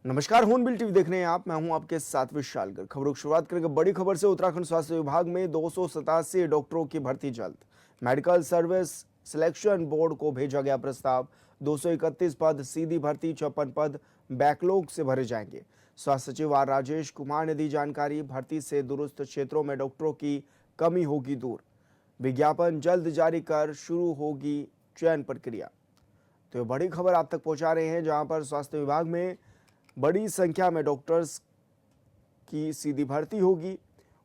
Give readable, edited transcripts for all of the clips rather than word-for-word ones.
नमस्कार, hornbill TV देख रहे हैं आप। मैं हूं आपके साथ विशालगढ़। खबरों की शुरुआत करेंगे बड़ी खबर से। उत्तराखंड स्वास्थ्य विभाग में 287 डॉक्टरों की भर्ती जल्द। मेडिकल सर्विस सिलेक्शन बोर्ड को भेजा गया प्रस्ताव। 231 पद सीधी भर्ती, 54 पद बैकलॉग से भरे जाएंगे। स्वास्थ्य सचिव आर राजेश कुमार ने दी जानकारी। भर्ती से दूरस्थ क्षेत्रों में डॉक्टरों की कमी होगी दूर। विज्ञापन जल्द जारी कर शुरू होगी चयन प्रक्रिया। तो ये बड़ी खबर आप तक पहुंचा रहे हैं, जहां पर स्वास्थ्य विभाग में बड़ी संख्या में डॉक्टर्स की सीधी भर्ती होगी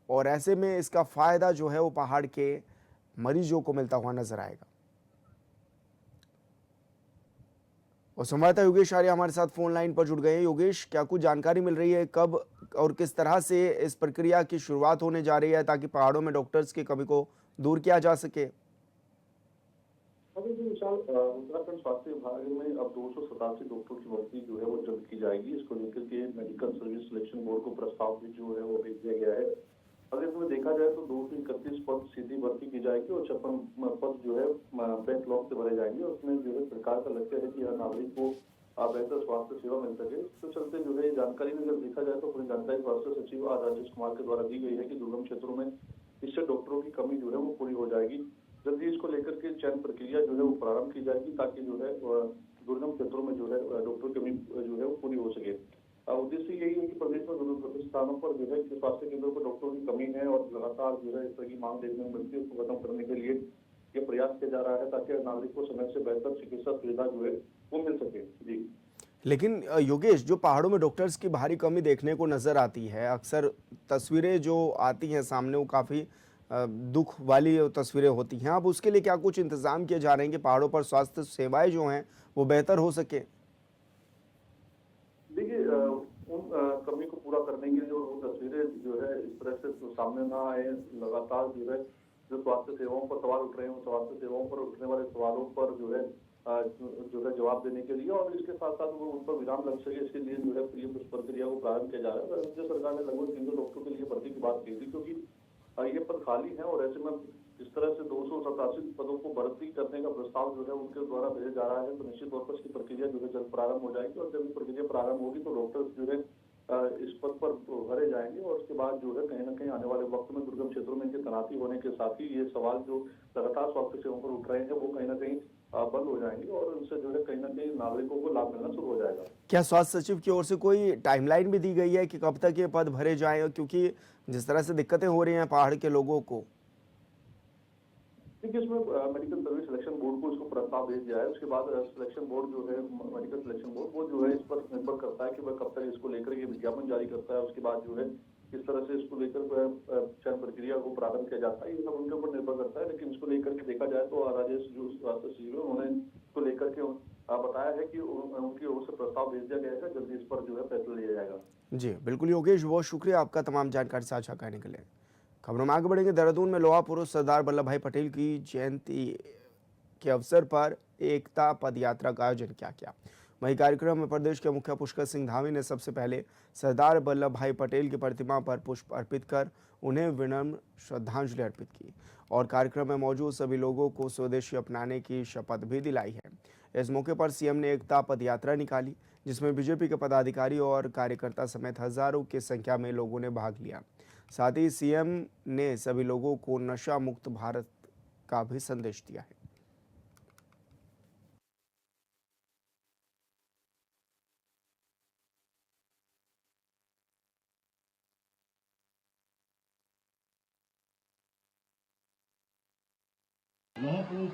और ऐसे में इसका फायदा जो है वो पहाड़ के मरीजों को मिलता हुआ नजर आएगा। और संवाददाता योगेश आर्य हमारे साथ फोन लाइन पर जुड़ गए हैं। योगेश, क्या कुछ जानकारी मिल रही है, कब और किस तरह से इस प्रक्रिया की शुरुआत होने जा रही है ताकि पहाड़ों में डॉक्टर्स की कमी को दूर किया जा सके? अभी जो विशाल उत्तराखंड स्वास्थ्य विभाग में अब 287 डॉक्टरों की भर्ती जो है वो जल्द की जाएगी। इसको लेकर के मेडिकल सर्विस सिलेक्शन बोर्ड को प्रस्ताव भी जो है वो भेज दिया गया है। अगर इसमें देखा जाए तो 231 पद सीधी भर्ती की जाएगी और 56 पद जो है बैकलॉग से भरे जाएंगे। उसमें जो है सरकार का लक्ष्य है कि हर नागरिक को बेहतर स्वास्थ्य सेवा मिल सके। तो चलते जो है जानकारी में अगर देखा जाए तो पूरी जानकारी स्वास्थ्य सचिव आर राजेश कुमार के द्वारा दी गई है कि दुर्गम क्षेत्रों में इससे डॉक्टरों की कमी जो है वो पूरी हो जाएगी। जल्दी इसको लेकर के चयन प्रक्रिया जो है वो प्रारंभ की जाएगी ताकि जो है दुर्गम क्षेत्रों में जो है डॉक्टर की कमी जो है वो पूरी हो सके। उद्देश्य यही है कि प्रदेश में दुर्गम स्थानों पर जो है स्वास्थ्य केंद्रों पर डॉक्टरों की कमी है और लगातार जो है इस तरह की मांग देखने को मिलती है। उसको खत्म करने के लिए ये प्रयास किया जा रहा है ताकि नागरिक को समय से बेहतर चिकित्सा सुविधा जो है वो मिल सके। जी, लेकिन योगेश, जो पहाड़ों में डॉक्टर्स की भारी कमी देखने को नजर आती है, अक्सर तस्वीरें जो आती हैं सामने वो काफ़ी दुख वाली तस्वीरें होती हैं। अब उसके लिए क्या कुछ इंतजाम किए जा रहे हैं कि पहाड़ों पर स्वास्थ्य सेवाएं जो हैं वो बेहतर हो सके? देखिए उन कमी को पूरा करने के लिए जो तस्वीरें जो है इस तरह से तो सामने ना आए, लगातार जो है जो स्वास्थ्य सेवाओं पर सवाल उठ रहे हैं, स्वास्थ्य सेवाओं पर उठने वाले सवालों पर जो है जो है जवाब देने के लिए और इसके साथ साथ वो उन पर विराम लग सके, इसके लिए जो है इस प्रक्रिया को प्रारंभ किया जा रहा है। राज्य सरकार ने लगभग 300 डॉक्टरों के लिए भर्ती की बात की थी, क्योंकि ये पद खाली है और ऐसे में इस तरह से 287 पदों को भर्ती करने का प्रस्ताव जो है उनके द्वारा भेजा जा रहा है। तो निश्चित तौर पर इसकी प्रक्रिया जो है जल्द प्रारंभ हो जाएगी और जब प्रक्रिया प्रारंभ होगी तो डॉक्टर्स जो है इस पद पर भरे जाएंगे और उसके बाद जो है कहीं ना कहीं आने वाले वक्त में दुर्गम क्षेत्रों में इनकी तैनाती होने के साथ ही ये सवाल जो लगातार स्वास्थ्य सेवाओं पर उठ रहे हैं वो कहीं ना कहीं बंद हो जाएंगे और उनसे जो है कहीं ना कहीं नागरिकों को लाभ मिलना शुरू हो जाएगा। क्या स्वास्थ्य सचिव की ओर से कोई टाइमलाइन भी दी गई है कि कब तक ये पद भरे जाएं? क्योंकि जिस तरह से दिक्कतें हो रही हैं पहाड़ के लोगों को। देखिए इसमें मेडिकल सर्विस सिलेक्शन बोर्ड को इसको प्रस्ताव भेज दिया है। उसके बाद सिलेक्शन बोर्ड जो है मेडिकल सिलेक्शन बोर्ड वो जो है इस पर निर्भर करता है कि वह कब तक इसको लेकर के विज्ञापन जारी करता है। उसके बाद जो है किस तरह से इसको लेकर चयन प्रक्रिया को प्रारंभ किया जाता है, ये सब उनके ऊपर निर्भर करता है। लेकिन इसको लेकर के देखा जाए तो राजेश जो स्वास्थ्य सचिव है उन्होंने इसको लेकर के बताया है कि उनकी ओर से प्रस्ताव भेज दिया गया है, जल्दी इस पर जो है फैसला लिया जाएगा। जी बिल्कुल योगेश, बहुत शुक्रिया आपका तमाम जानकारी साझा करने के लिए। खबरों में आगे बढ़ेंगे। देहरादून में लौह पुरुष सरदार वल्लभ भाई पटेल की जयंती के अवसर पर एकता पद यात्रा का आयोजन किया गया। वहीं कार्यक्रम में प्रदेश के मुखिया पुष्कर सिंह धामी ने सबसे पहले सरदार वल्लभ भाई पटेल की प्रतिमा पर पुष्प अर्पित कर उन्हें विनम्र श्रद्धांजलि अर्पित की और कार्यक्रम में मौजूद सभी लोगों को स्वदेशी अपनाने की शपथ भी दिलाई है। इस मौके पर सीएम ने एकता पद यात्रा निकाली, जिसमें बीजेपी के पदाधिकारी और कार्यकर्ता समेत हजारों की संख्या में लोगों ने भाग लिया। साथ ही सीएम ने सभी लोगों को नशा मुक्त भारत का भी संदेश दिया है। महापुरुष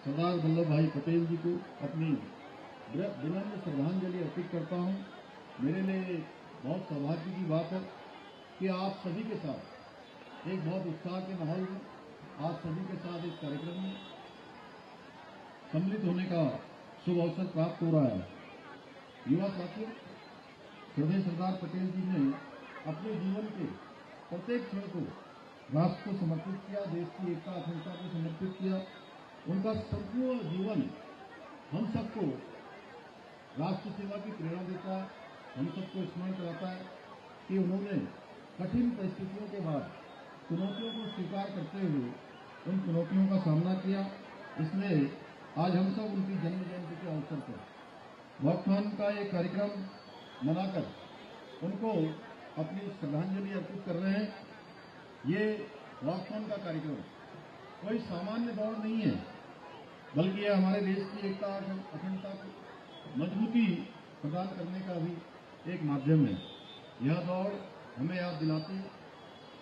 सरदार वल्लभ भाई पटेल जी को अपनी विनम्र श्रद्धांजलि अर्पित करता हूं। मेरे लिए बहुत सौभाग्य की बात है कि आप सभी के साथ एक बहुत उत्साह के माहौल में आप सभी के साथ इस कार्यक्रम में सम्मिलित होने का शुभ अवसर प्राप्त हो रहा है। युवा साथियों, श्रद्धेय सरदार पटेल जी ने अपने जीवन के प्रत्येक क्षण को राष्ट्र को समर्पित किया, देश की एकता अखंडता को समर्पित किया। उनका संपूर्ण जीवन हम सबको राष्ट्र सेवा की प्रेरणा देता है, हम सबको स्मरण कराता है कि उन्होंने कठिन परिस्थितियों के बाद चुनौतियों को स्वीकार करते हुए उन चुनौतियों का सामना किया। इसलिए आज हम सब उनकी जन्म जयंती के अवसर पर वक्फान का एक कार्यक्रम मनाकर उनको अपनी श्रद्धांजलि अर्पित कर रहे हैं। ये वक्फान का कार्यक्रम कोई सामान्य दौड़ नहीं है, बल्कि यह हमारे देश की एकता और अखंडता को मजबूती प्रदान करने का भी एक माध्यम है। यह दौड़ हमें याद दिलाती है,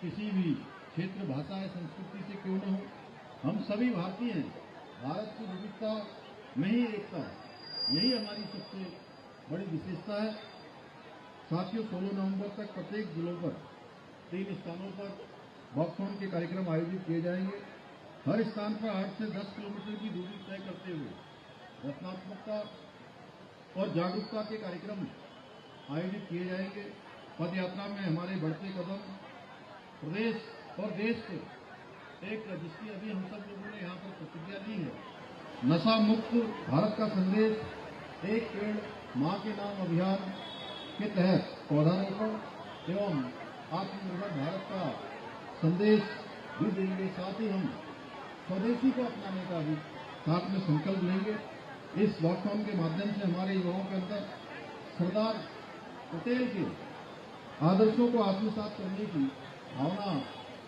किसी भी क्षेत्र, भाषा या संस्कृति से क्यों न हो, हम सभी भारतीय हैं। भारत की विविधता में ही एकता है, यही हमारी सबसे बड़ी विशेषता है। साथियों, 16 नवंबर तक प्रत्येक जिलों पर 3 स्थानों पर वक्फान के कार्यक्रम आयोजित किए जाएंगे। हर स्थान पर 8 से 10 किलोमीटर की दूरी तय करते हुए रचनात्मकता और जागरूकता के कार्यक्रम आयोजित किए जाएंगे। पद यात्रा में हमारे बढ़ते कदम प्रदेश और देश को एक, जिसकी अभी हम सब लोगों ने यहाँ पर प्रतिज्ञा ली है, नशा मुक्त भारत का संदेश, एक पेड़ माँ के नाम अभियान के तहत पौधारोपण एवं आत्मनिर्भर भारत का संदेश भी देंगे। साथ ही हम स्वदेशी को अपनाने का भी साथ में संकल्प लेंगे। इस वक्फान के माध्यम से हमारे युवाओं के अंदर सरदार पटेल के आदर्शों को आत्मसात करने की भावना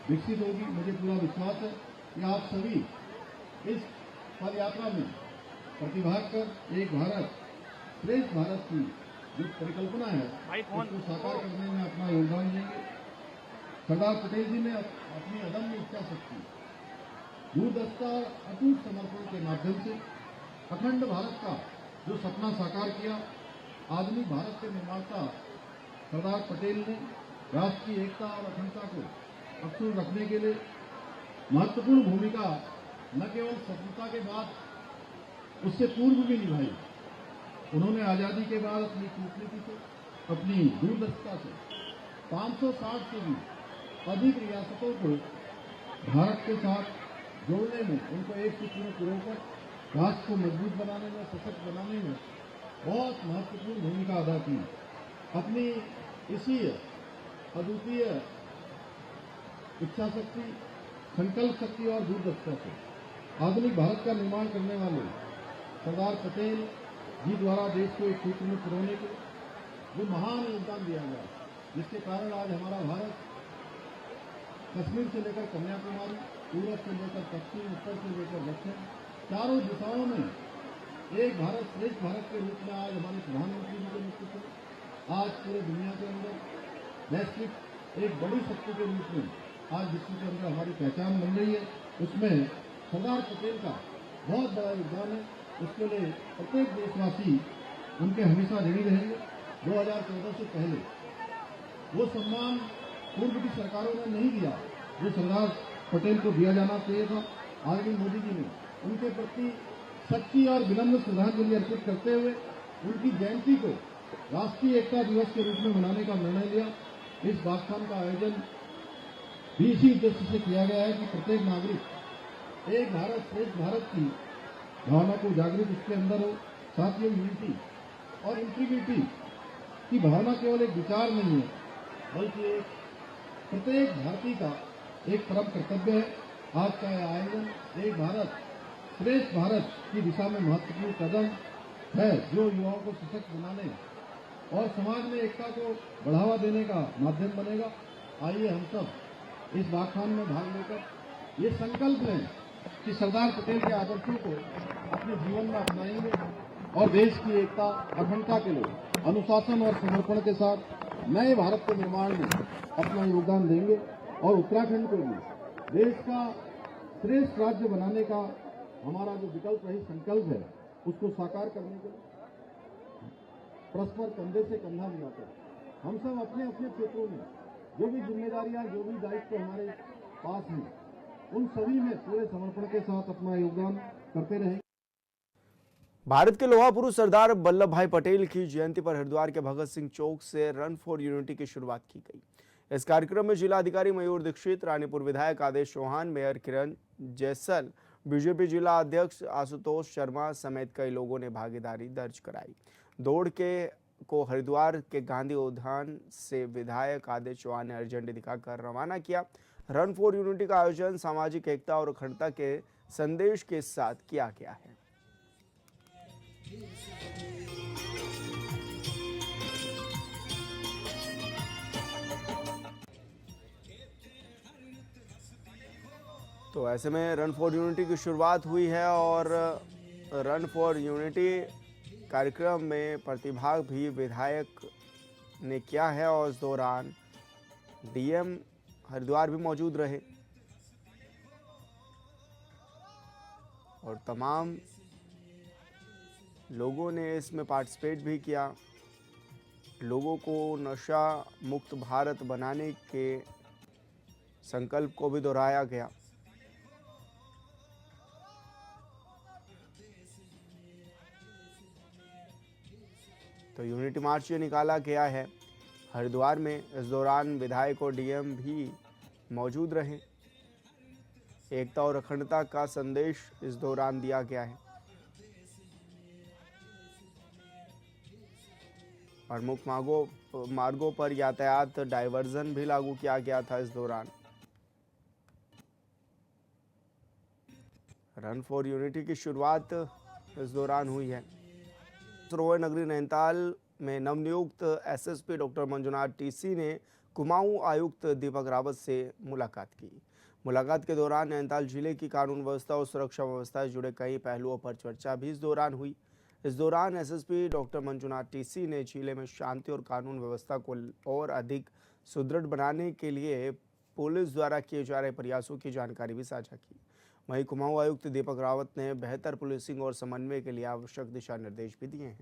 विकसित होगी। मुझे पूरा विश्वास है कि आप सभी इस पद यात्रा में प्रतिभाग कर एक भारत श्रेष्ठ भारत की जो परिकल्पना है उसको साकार करने में अपना योगदान देंगे। सरदार पटेल जी ने अपनी अदम्य इच्छा शक्ति, दूरदर्शिता और अटूट समर्पण के माध्यम से अखंड भारत का जो सपना साकार किया। आधुनिक भारत के निर्माता सरदार पटेल ने राष्ट्र की एकता और अखंडता को अक्षुण्ण रखने के लिए महत्वपूर्ण भूमिका न केवल स्वतंत्रता के बाद उससे पूर्व भी निभाई। उन्होंने आजादी के बाद अपनी कूटनीति से, अपनी दूरदर्शिता से 560 से भी अधिक रियासतों को भारत के साथ जोड़ने में, उनको एक सूत्र में पिरोकर राष्ट्र को मजबूत बनाने में, सशक्त बनाने में बहुत महत्वपूर्ण भूमिका अदा की। अपनी इसी अद्वितीय इच्छा शक्ति, संकल्प शक्ति और दूरदर्शिता से आधुनिक भारत का निर्माण करने वाले सरदार पटेल जी द्वारा देश को एक सूत्र में पिरोने के जो महान योगदान दिया गया, जिसके कारण आज हमारा भारत कश्मीर से लेकर कन्याकुमारी, पूर्व से लेकर पश्चिम, उत्तर से लेकर दक्षिण, चारों दिशाओं में एक भारत श्रेष्ठ भारत के रूप में आज हमारे प्रधानमंत्री जी के नेतृत्व में आज पूरे दुनिया के अंदर वैश्विक एक बड़ी शक्ति के रूप में आज विश्व के अंदर हमारी पहचान बन रही है। उसमें सरदार पटेल का बहुत बड़ा योगदान है। उसके लिए प्रत्येक देशवासी उनके हमेशा ऋणी रहेंगे। 2014 से पहले वो सम्मान पूर्व की सरकारों ने नहीं दिया जो सरदार पटेल को दिया जाना चाहिए था। आदरणीय मोदी जी ने उनके प्रति सच्ची और विनम्र श्रद्धांजलि अर्पित करते हुए उनकी जयंती को राष्ट्रीय एकता दिवस के रूप में मनाने का निर्णय लिया। इस वक्फान का आयोजन भी इसी उद्देश्य से किया गया है कि प्रत्येक नागरिक एक भारत श्रेष्ठ भारत की भावना को जागृत उसके अंदर हो। साथ ही यूनिटी और इंटीग्रिटी की भावना केवल एक विचार नहीं है, बल्कि एक प्रत्येक भारतीय का एक परम कर्तव्य है। आज का यह आयोजन एक भारत श्रेष्ठ भारत की दिशा में महत्वपूर्ण कदम है, जो युवाओं को सशक्त बनाने और समाज में एकता को बढ़ावा देने का माध्यम बनेगा। आइए हम सब इस वक्फान में भाग लेकर ये संकल्प लें कि सरदार पटेल के आदर्शों को अपने जीवन में अपनाएंगे और देश की एकता अखंडता के लिए अनुशासन और समर्पण के साथ नए भारत के निर्माण में अपना योगदान देंगे और उत्तराखंड को भी देश का श्रेष्ठ राज्य बनाने का हमारा जो विकल्प रही संकल्प है उसको साकार करने के लिए परस्पर कंधे से कंधा मिलाकर हम सब अपने अपने क्षेत्रों में जो भी जिम्मेदारियां, जो भी दायित्व हमारे पास हैं, उन सभी में पूरे समर्पण के साथ अपना योगदान करते रहें। भारत के लौह पुरुष सरदार वल्लभ भाई पटेल की जयंती पर हरिद्वार के भगत सिंह चौक से रन फॉर यूनिटी की शुरुआत की गई। इस कार्यक्रम में जिला अधिकारी मयूर दीक्षित, रानीपुर विधायक आदेश चौहान, मेयर किरण जैसल, बीजेपी जिला अध्यक्ष आशुतोष शर्मा समेत कई लोगों ने भागीदारी दर्ज कराई। दौड़ को हरिद्वार के गांधी उद्यान से विधायक आदित्य चौहान ने हरी झंडी दिखाकर रवाना किया। रन फॉर यूनिटी का आयोजन सामाजिक एकता और अखंडता के संदेश के साथ किया गया है। तो ऐसे में रन फॉर यूनिटी की शुरुआत हुई है और रन फॉर यूनिटी कार्यक्रम में प्रतिभाग भी विधायक ने किया है और इस दौरान डीएम हरिद्वार भी मौजूद रहे और तमाम लोगों ने इसमें पार्टिसिपेट भी किया। लोगों को नशा मुक्त भारत बनाने के संकल्प को भी दोहराया गया। तो यूनिटी मार्च निकाला गया है हरिद्वार में। इस दौरान विधायक और डीएम भी मौजूद रहे। एकता और अखंडता का संदेश इस दौरान दिया गया है। प्रमुख मार्गों पर यातायात डायवर्जन भी लागू किया गया था। इस दौरान रन फॉर यूनिटी की शुरुआत इस दौरान हुई है। सरोवर नगरी नैनीताल में नवनियुक्त एसएसपी डॉक्टर मंजुनाथ टीसी ने कुमाऊं आयुक्त दीपक रावत से मुलाकात की। मुलाकात के दौरान नैनीताल जिले की कानून व्यवस्था और सुरक्षा व्यवस्था से जुड़े कई पहलुओं पर चर्चा भी इस दौरान हुई। इस दौरान एसएसपी डॉक्टर मंजुनाथ टीसी ने जिले में शांति और कानून व्यवस्था को और अधिक सुदृढ़ बनाने के लिए पुलिस द्वारा किए जा रहे प्रयासों की जानकारी भी साझा की। वहीं कुमाऊं आयुक्त दीपक रावत ने बेहतर पुलिसिंग और समन्वय के लिए आवश्यक दिशा निर्देश भी दिए हैं।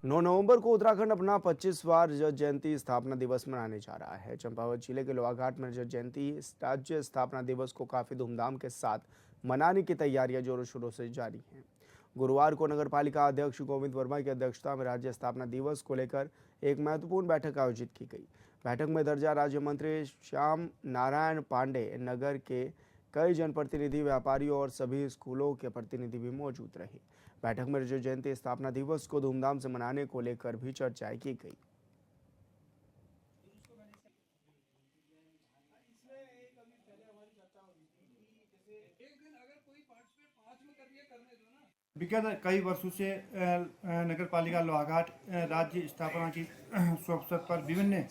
9 नवंबर को उत्तराखंड अपना 25वां रजत जयंती स्थापना दिवस मनाने जा रहा है। चंपावत जिले के लोहाघाट में रजत जयंती राज्य स्थापना दिवस को काफी धूमधाम के साथ मनाने की तैयारियां जोरों शोरों से जारी हैं। गुरुवार को नगर पालिका अध्यक्ष गोविंद वर्मा की अध्यक्षता में राज्य स्थापना दिवस को लेकर एक महत्वपूर्ण बैठक आयोजित की गई। बैठक में दर्जा राज्य मंत्री श्याम नारायण पांडे, नगर के कई जनप्रतिनिधि, व्यापारियों और सभी स्कूलों के प्रतिनिधि भी मौजूद रहे। बैठक में रजत जयंती स्थापना दिवस को धूमधाम से मनाने को लेकर भी चर्चाएं की गई। विगत कई वर्षों से नगर पालिका लोहाघाट राज्य स्थापना की शुभ अवसर पर विभिन्न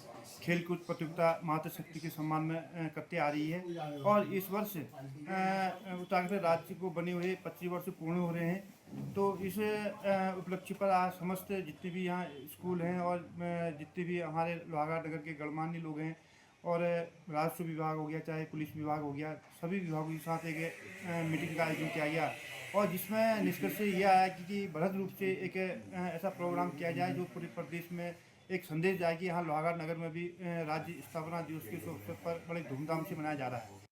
खेलकूद प्रतियोगिता मातृशक्ति के सम्मान में करते आ रही है और इस वर्ष उत्तराखंड राज्य को बने हुए 25 वर्ष पूर्ण हो रहे हैं। तो इस उपलक्ष्य पर आज समस्त जितने भी यहाँ स्कूल हैं और जितने भी हमारे लोहाघाट नगर के गणमान्य लोग हैं और राजस्व विभाग हो गया, चाहे पुलिस विभाग हो गया, सभी विभागों के साथ एक मीटिंग का आयोजन किया गया और जिसमें निष्कर्ष यह आया कि बढ़त रूप से एक ऐसा प्रोग्राम किया जाए जो पूरे प्रदेश में एक संदेश जाए कि यहाँ लोहाघाट नगर में भी राज्य स्थापना दिवस के अवसर पर बड़े धूमधाम से मनाया जा रहा है।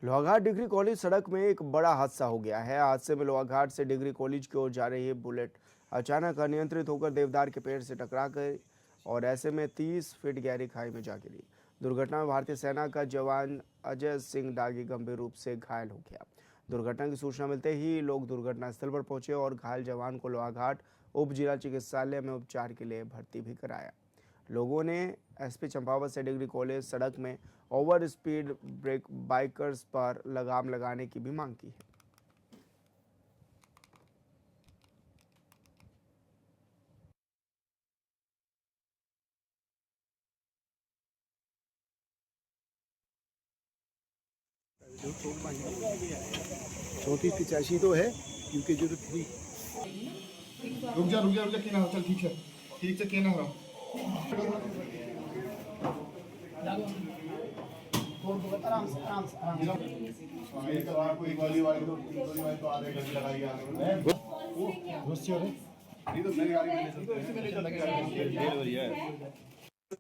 लोहाघाट डिग्री कॉलेज सड़क में एक बड़ा हादसा हो गया है। हादसे में लोहाघाट से डिग्री कॉलेज की ओर जा रही बुलेट अचानक अनियंत्रित होकर देवदार के पेड़ से टकरा गई और ऐसे में 30 फीट गहरी खाई में जा गिरी। दुर्घटना में भारतीय सेना का जवान अजय सिंह डागी गंभीर रूप से घायल हो गया। दुर्घटना की सूचना मिलते ही लोग दुर्घटना स्थल पर पहुंचे और घायल जवान को लोहाघाट उप जिला चिकित्सालय में उपचार के लिए भर्ती भी कराया। लोगों ने एसपी चंपावत से डिग्री कॉलेज सड़क में ओवर स्पीड ब्रेक बाइकर्स पर लगाम लगाने की भी मांग की है। चौंतीस 85 तो है क्योंकि जो थी। रुक जा क्या ना हो, चल ठीक है क्या ना हो।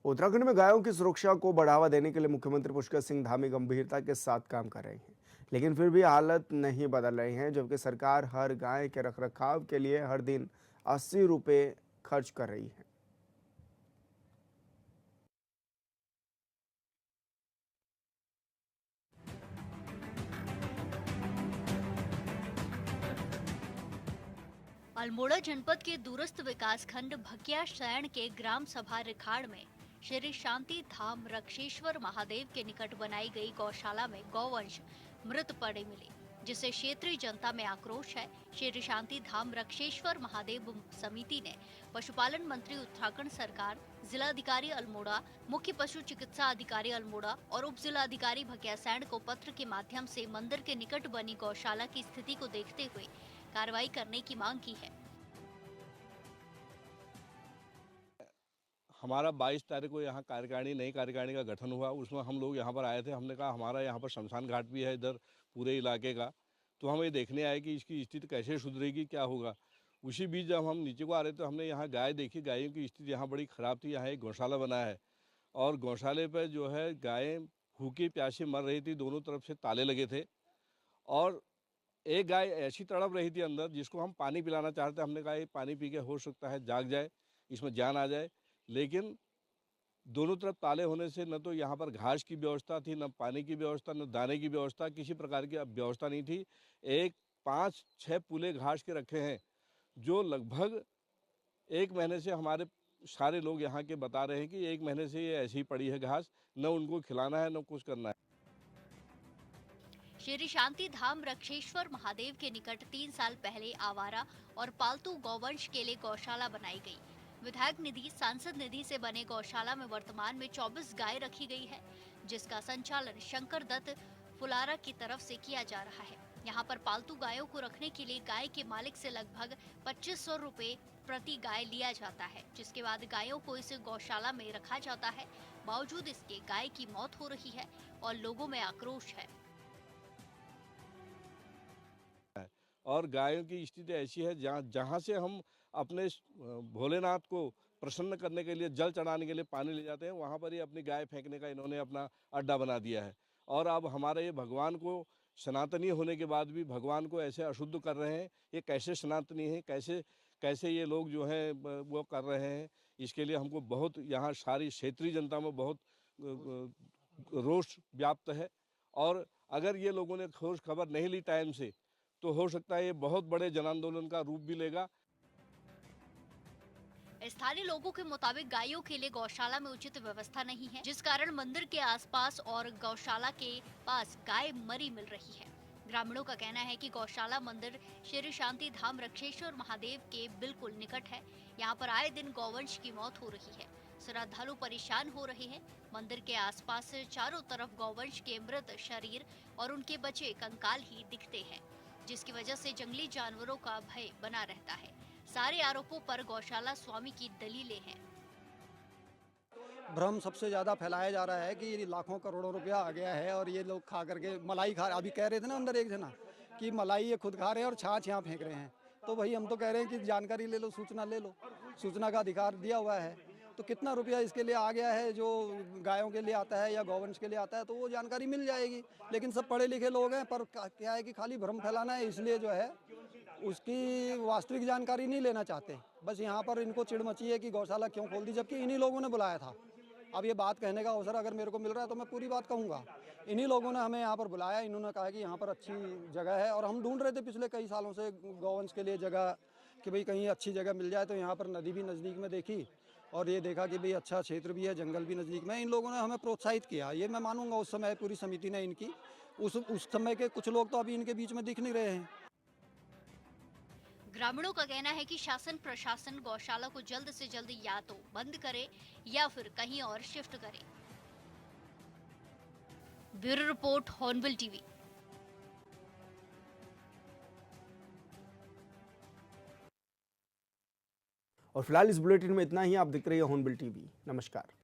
उत्तराखंड में गायों की सुरक्षा को बढ़ावा देने के लिए मुख्यमंत्री पुष्कर सिंह धामी गंभीरता के साथ काम कर रहे हैं। लेकिन फिर भी हालत नहीं बदल रही है, जबकि सरकार हर गाय के रखरखाव के लिए हर दिन 80 रुपये खर्च कर रही है। अल्मोड़ा जनपद के दूरस्थ विकासखंड भकियासैण के ग्राम सभा रिखाड़ में श्री शांति धाम रक्षेश्वर महादेव के निकट बनाई गई गौशाला में गौवंश मृत पड़े मिले, जिससे क्षेत्रीय जनता में आक्रोश है। श्री शांति धाम रक्षेश्वर महादेव समिति ने पशुपालन मंत्री उत्तराखंड सरकार, जिलाधिकारी अल्मोड़ा, मुख्य पशु चिकित्सा अधिकारी अल्मोड़ा और उप जिलाधिकारी भकियासैण को पत्र के माध्यम से मंदिर के निकट बनी गौशाला की स्थिति को देखते हुए कार्रवाई करने की मांग की है। हमारा 22 तारीख को यहाँ कार्यकारिणी नई कार्यकारिणी का गठन हुआ, उसमें हम लोग यहाँ पर आए थे। हमने कहा हमारा यहाँ पर शमशान घाट भी है इधर पूरे इलाके का, तो हम ये देखने आए कि इसकी स्थिति कैसे सुधरेगी, क्या होगा। उसी बीच जब हम नीचे को आ रहे थे, हमने यहाँ गाय देखी। गायों की स्थिति यहाँ बड़ी ख़राब थी। यहाँ एक गौशाला बना है और गौशाले पर जो है गायें भूखी प्यासी मर रही थी, दोनों तरफ से ताले लगे थे और एक गाय ऐसी तड़प रही थी अंदर जिसको हम पानी पिलाना चाहते। हमने कहा ये पानी पी के हो सकता है जाग जाए, इसमें जान आ जाए, लेकिन दोनों तरफ ताले होने से न तो यहाँ पर घास की व्यवस्था थी, न पानी की व्यवस्था, न दाने की व्यवस्था, किसी प्रकार की व्यवस्था नहीं थी। एक 5-6 पुले घास के रखे हैं जो लगभग 1 महीने से हमारे सारे लोग यहाँ के बता रहे हैं कि 1 महीने से ये ऐसी ही पड़ी है घास, न उनको खिलाना है न कुछ करना है। श्री शांति धाम रक्षेश्वर महादेव के निकट 3 साल पहले आवारा और पालतू गौवंश के लिए गौशाला बनाई गई। विधायक निधि, सांसद निधि से बने गौशाला में वर्तमान में 24 गाय रखी गई है, जिसका संचालन शंकर दत्त फुलारा की तरफ से किया जा रहा है। यहाँ पर पालतू गायों को रखने के लिए गाय के मालिक से लगभग 2500 रुपए प्रति गाय लिया जाता है, जिसके बाद गायों को इस गौशाला में रखा जाता है। बावजूद इसके गाय की मौत हो रही है और लोगों में आक्रोश है। और गायों की स्थिति ऐसी है जहाँ से हम अपने भोलेनाथ को प्रसन्न करने के लिए, जल चढ़ाने के लिए पानी ले जाते हैं, वहाँ पर ही अपनी गाय फेंकने का इन्होंने अपना अड्डा बना दिया है। और अब हमारे ये भगवान को सनातनी होने के बाद भी भगवान को ऐसे अशुद्ध कर रहे हैं। ये कैसे सनातनी है, कैसे ये लोग जो है वो कर रहे हैं। इसके लिए हमको बहुत यहाँ सारी क्षेत्रीय जनता में बहुत रोष व्याप्त है। और अगर ये लोगों ने ठोस खबर नहीं ली टाइम से, तो हो सकता है ये बहुत बड़े जन आंदोलन का रूप भी लेगा। स्थानीय लोगों के मुताबिक गायों के लिए गौशाला में उचित व्यवस्था नहीं है, जिस कारण मंदिर के आसपास और गौशाला के पास गाय मरी मिल रही है। ग्रामीणों का कहना है कि गौशाला मंदिर श्री शांति धाम रक्षेश्वर महादेव के बिल्कुल निकट है। यहाँ पर आए दिन गौवंश की मौत हो रही है। श्रद्धालु परेशान हो रहे हैं। मंदिर के आसपास चारों तरफ गौवंश के मृत शरीर और उनके बचे कंकाल ही दिखते हैं, जिसकी वजह से जंगली जानवरों का भय बना रहता है। सारे आरोपों पर गौशाला स्वामी की दलीलें हैं। भ्रम सबसे ज़्यादा फैलाया जा रहा है कि लाखों करोड़ों रुपया आ गया है और ये लोग खा करके मलाई खा, अभी कह रहे थे ना अंदर एक जना कि मलाई ये खुद खा रहे हैं और छाछ यहाँ फेंक रहे हैं। तो भाई हम तो कह रहे हैं कि जानकारी ले लो, सूचना ले लो, सूचना का अधिकार दिया हुआ है। तो कितना रुपया इसके लिए आ गया है, जो गायों के लिए आता है या गौवंश के लिए आता है, तो वो जानकारी मिल जाएगी। लेकिन सब पढ़े लिखे लोग हैं, पर क्या है कि खाली भ्रम फैलाना है, इसलिए जो है उसकी वास्तविक जानकारी नहीं लेना चाहते। बस यहाँ पर इनको चिड़ मची है कि गौशाला क्यों खोल दी, जबकि इन्हीं लोगों ने बुलाया था। अब ये बात कहने का अवसर अगर मेरे को मिल रहा है तो मैं पूरी बात कहूँगा। इन्हीं लोगों ने हमें यहाँ पर बुलाया, इन्होंने कहा कि यहाँ पर अच्छी जगह है और हम ढूंढ रहे थे पिछले कई सालों से गौवंश के लिए जगह, कि भाई कहीं अच्छी जगह मिल जाए। तो यहाँ पर नदी भी नज़दीक में देखी और ये देखा कि भाई अच्छा क्षेत्र भी है, जंगल भी नज़दीक में। इन लोगों ने हमें प्रोत्साहित किया, ये मैं मानूंगा। उस समय पूरी समिति ने इनकी, उस समय के कुछ लोग तो अभी इनके बीच में दिख नहीं रहे हैं। ग्रामीणों का कहना है कि शासन प्रशासन गौशाला को जल्द से जल्द या तो बंद करे या फिर कहीं और शिफ्ट करे। Bureau report, hornbill TV. और फिलहाल इस बुलेटिन में इतना ही। आप देख रहे हैं हॉर्नबिल टीवी। नमस्कार।